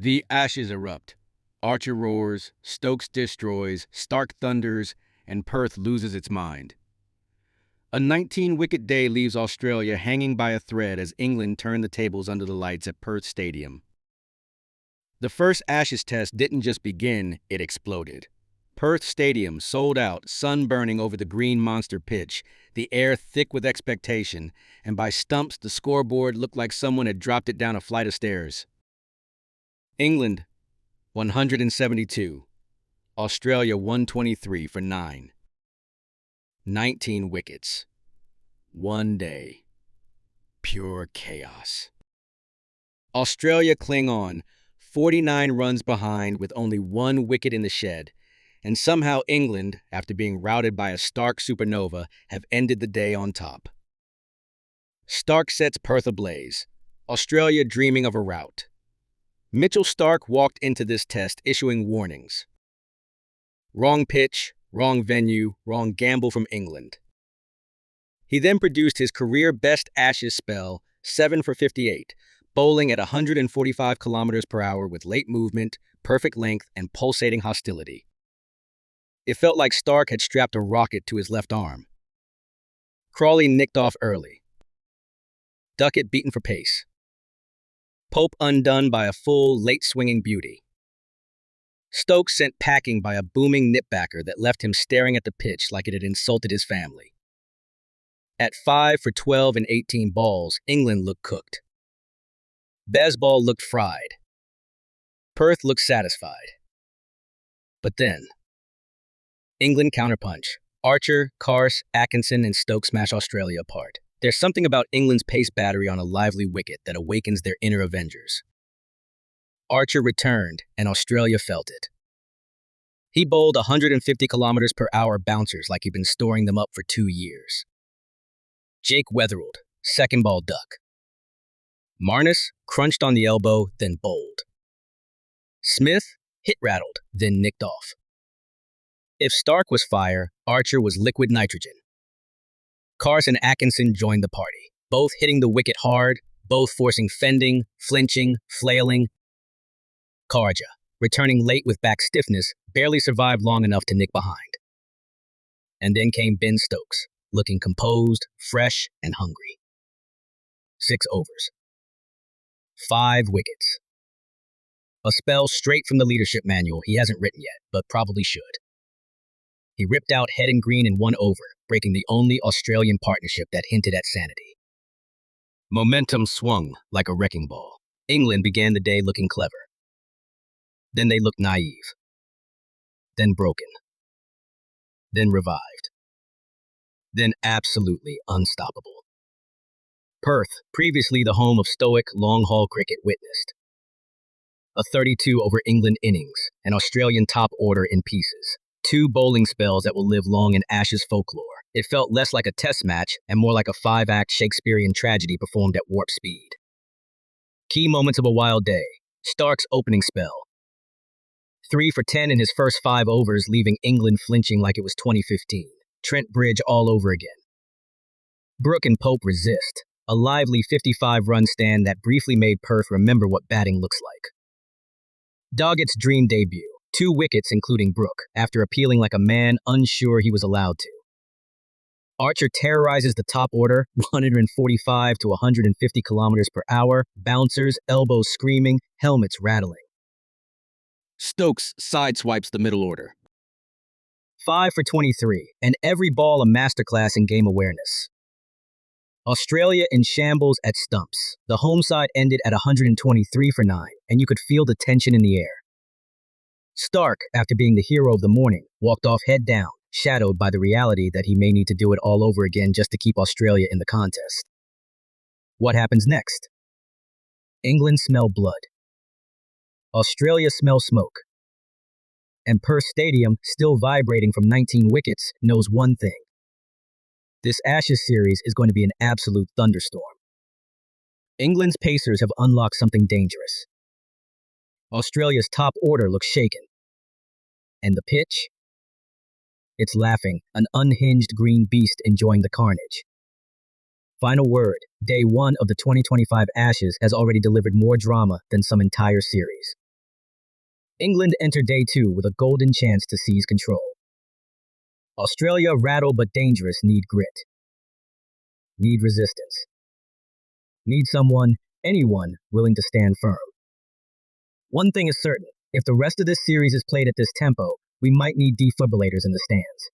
The Ashes erupt. Archer roars, Stokes destroys, Starc thunders, and Perth loses its mind. A 19-wicket day leaves Australia hanging by a thread as England turn the tables under the lights at Perth Stadium. The first Ashes test didn't just begin, it exploded. Perth Stadium sold out, sun burning over the green monster pitch, the air thick with expectation, and by stumps the scoreboard looked like someone had dropped it down a flight of stairs. England, 172. Australia, 123 for 9. 19 wickets. One day. Pure chaos. Australia cling on, 49 runs behind with only one wicket in the shed, and somehow England, after being routed by a Starc supernova, have ended the day on top. Starc sets Perth ablaze, Australia dreaming of a rout. Mitchell Starc walked into this test issuing warnings. Wrong pitch, wrong venue, wrong gamble from England. He then produced his career-best Ashes spell, 7 for 58, bowling at 145 kilometers per hour with late movement, perfect length, and pulsating hostility. It felt like Starc had strapped a rocket to his left arm. Crawley nicked off early. Duckett beaten for pace. Pope undone by a full, late-swinging beauty. Stokes sent packing by a booming nipbacker that left him staring at the pitch like it had insulted his family. At 5 for 12 and 18 balls, England looked cooked. Bazball looked fried. Perth looked satisfied. But then, England counterpunch. Archer, Carse, Atkinson, and Stokes smash Australia apart. There's something about England's pace battery on a lively wicket that awakens their inner Avengers. Archer returned, and Australia felt it. He bowled 150 kilometers per hour bouncers like he'd been storing them up for 2 years. Jake Weatherald, second ball duck. Marnus crunched on the elbow, then bowled. Smith hit rattled, then nicked off. If Starc was fire, Archer was liquid nitrogen. Carse and Atkinson joined the party, both hitting the wicket hard, both forcing fending, flinching, flailing. Kharja, returning late with back stiffness, barely survived long enough to nick behind. And then came Ben Stokes, looking composed, fresh, and hungry. 6 overs. 5 wickets. A spell straight from the leadership manual he hasn't written yet, but probably should. He ripped out head and green in 1 over, breaking the only Australian partnership that hinted at sanity. Momentum swung like a wrecking ball. England began the day looking clever. Then they looked naive. Then broken. Then revived. Then absolutely unstoppable. Perth, previously the home of stoic, long-haul cricket, witnessed a 32 over England innings, an Australian top order in pieces. 2 bowling spells that will live long in Ashes folklore. It felt less like a test match and more like a 5-act Shakespearean tragedy performed at warp speed. Key moments of a wild day. Starc's opening spell. 3 for 10 in his first 5 overs, leaving England flinching like it was 2015. Trent Bridge all over again. Brooke and Pope resist. A lively 55-run stand that briefly made Perth remember what batting looks like. Doggett's dream debut. 2 wickets including Brooke, after appealing like a man unsure he was allowed to. Archer terrorizes the top order, 145 to 150 kilometers per hour, bouncers, elbows screaming, helmets rattling. Stokes sideswipes the middle order. 5 for 23, and every ball a masterclass in game awareness. Australia in shambles at stumps. The home side ended at 123 for 9, and you could feel the tension in the air. Starc, after being the hero of the morning, walked off head down, shadowed by the reality that he may need to do it all over again just to keep Australia in the contest. What happens next? England smell blood. Australia smell smoke. And Perth Stadium, still vibrating from 19 wickets, knows one thing. This Ashes series is going to be an absolute thunderstorm. England's pacers have unlocked something dangerous. Australia's top order looks shaken. And the pitch? It's laughing, an unhinged green beast enjoying the carnage. Final word, day 1 of the 2025 Ashes has already delivered more drama than some entire series. England enter day 2 with a golden chance to seize control. Australia, rattle but dangerous, need grit. Need resistance. Need someone, anyone, willing to stand firm. One thing is certain, if the rest of this series is played at this tempo, we might need defibrillators in the stands.